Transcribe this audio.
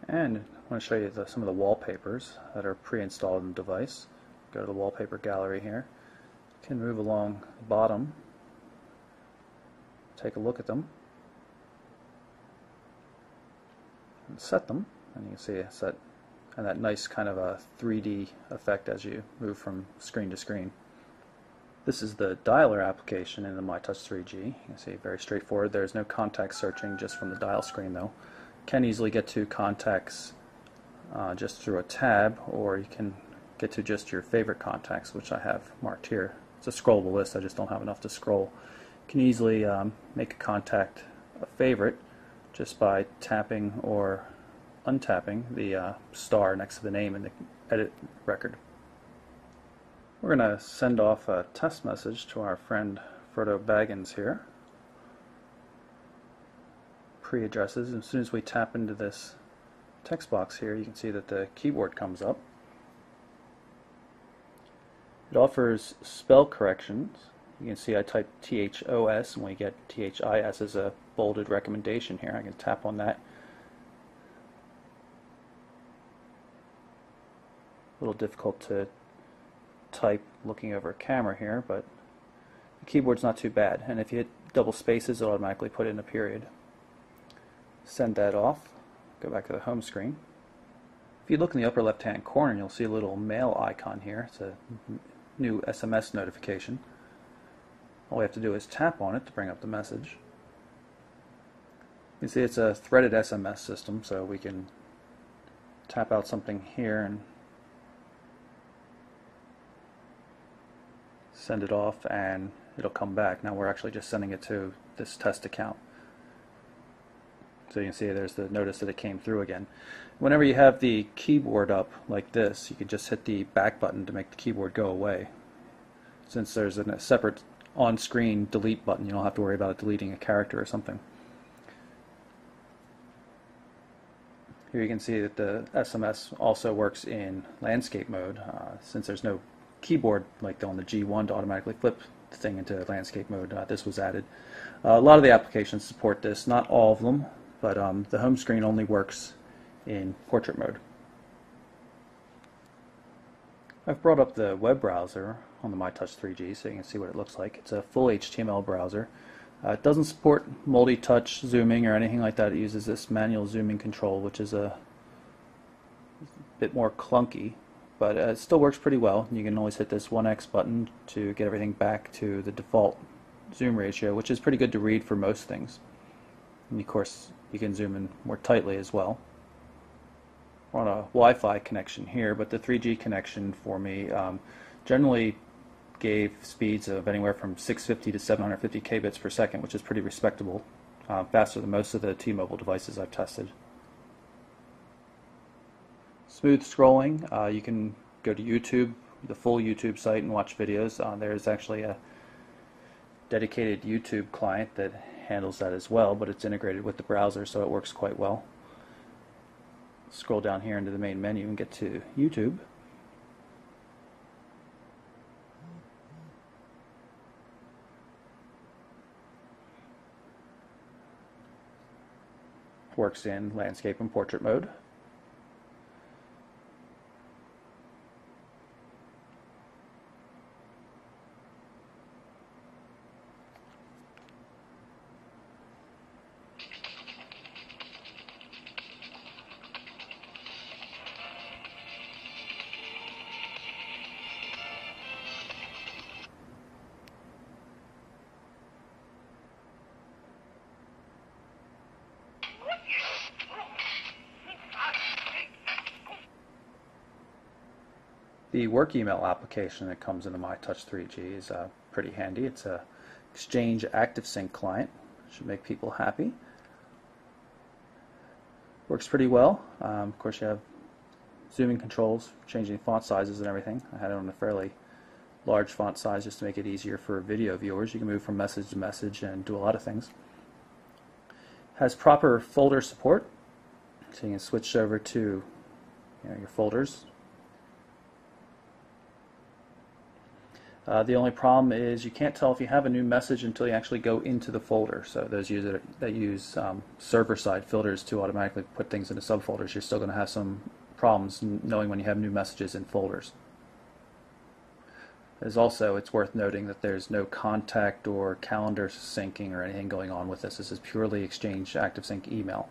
And I want to show you some of the wallpapers that are pre-installed in the device. Go to the wallpaper gallery here. You can move along the bottom, take a look at them, and set them. And you can see it's that, and that nice kind of a 3D effect as you move from screen to screen. This is the dialer application in the MyTouch 3G. You can see very straightforward. There's no contact searching just from the dial screen though. Can easily get to contacts just through a tab, or you can get to just your favorite contacts, which I have marked here. It's a scrollable list, I just don't have enough to scroll. You can easily make a contact a favorite just by tapping or untapping the star next to the name in the edit record. We're going to send off a test message to our friend Frodo Baggins here. Pre-addresses. As soon as we tap into this text box here, you can see that the keyboard comes up. It offers spell corrections. You can see I typed THOS and we get THIS as a bolded recommendation here. I can tap on that. A little difficult to type looking over a camera here, but the keyboard's not too bad. And if you hit double spaces, it'll automatically put in a period. Send that off. Go back to the home screen. If you look in the upper left hand corner, you'll see a little mail icon here. It's a new SMS notification. All we have to do is tap on it to bring up the message. You can see it's a threaded SMS system, so we can tap out something here and send it off and it'll come back. Now we're actually just sending it to this test account. So you can see there's the notice that it came through again. Whenever you have the keyboard up like this, you can just hit the back button to make the keyboard go away. Since there's a separate on-screen delete button, you don't have to worry about deleting a character or something. Here you can see that the SMS also works in landscape mode. Since there's no keyboard like on the G1 to automatically flip the thing into landscape mode, this was added. A lot of the applications support this, not all of them, but the home screen only works in portrait mode. I've brought up the web browser on the MyTouch 3G so you can see what it looks like. It's a full HTML browser. It doesn't support multi-touch zooming or anything like that. It uses this manual zooming control, which is a bit more clunky, but it still works pretty well. You can always hit this 1x button to get everything back to the default zoom ratio, which is pretty good to read for most things. And of course, you can zoom in more tightly as well. We're on a Wi-Fi connection here, but the 3G connection for me generally gave speeds of anywhere from 650 to 750 kbits per second, which is pretty respectable, faster than most of the T-Mobile devices I've tested. Smooth scrolling, you can go to YouTube, the full YouTube site, and watch videos. There's actually a dedicated YouTube client that handles that as well, but it's integrated with the browser, so it works quite well. Scroll down here into the main menu and get to YouTube. Works in landscape and portrait mode. The work email application that comes into MyTouch 3G is pretty handy. It's a Exchange ActiveSync client. Should make people happy. Works pretty well. Of course, you have zooming controls, changing font sizes and everything. I had it on a fairly large font size just to make it easier for video viewers. You can move from message to message and do a lot of things. Has proper folder support, so you can switch over to your folders. The only problem is you can't tell if you have a new message until you actually go into the folder. So those users that use server-side filters to automatically put things into subfolders, you're still going to have some problems knowing when you have new messages in folders. It's worth noting that there's no contact or calendar syncing or anything going on with this. This is purely Exchange ActiveSync email.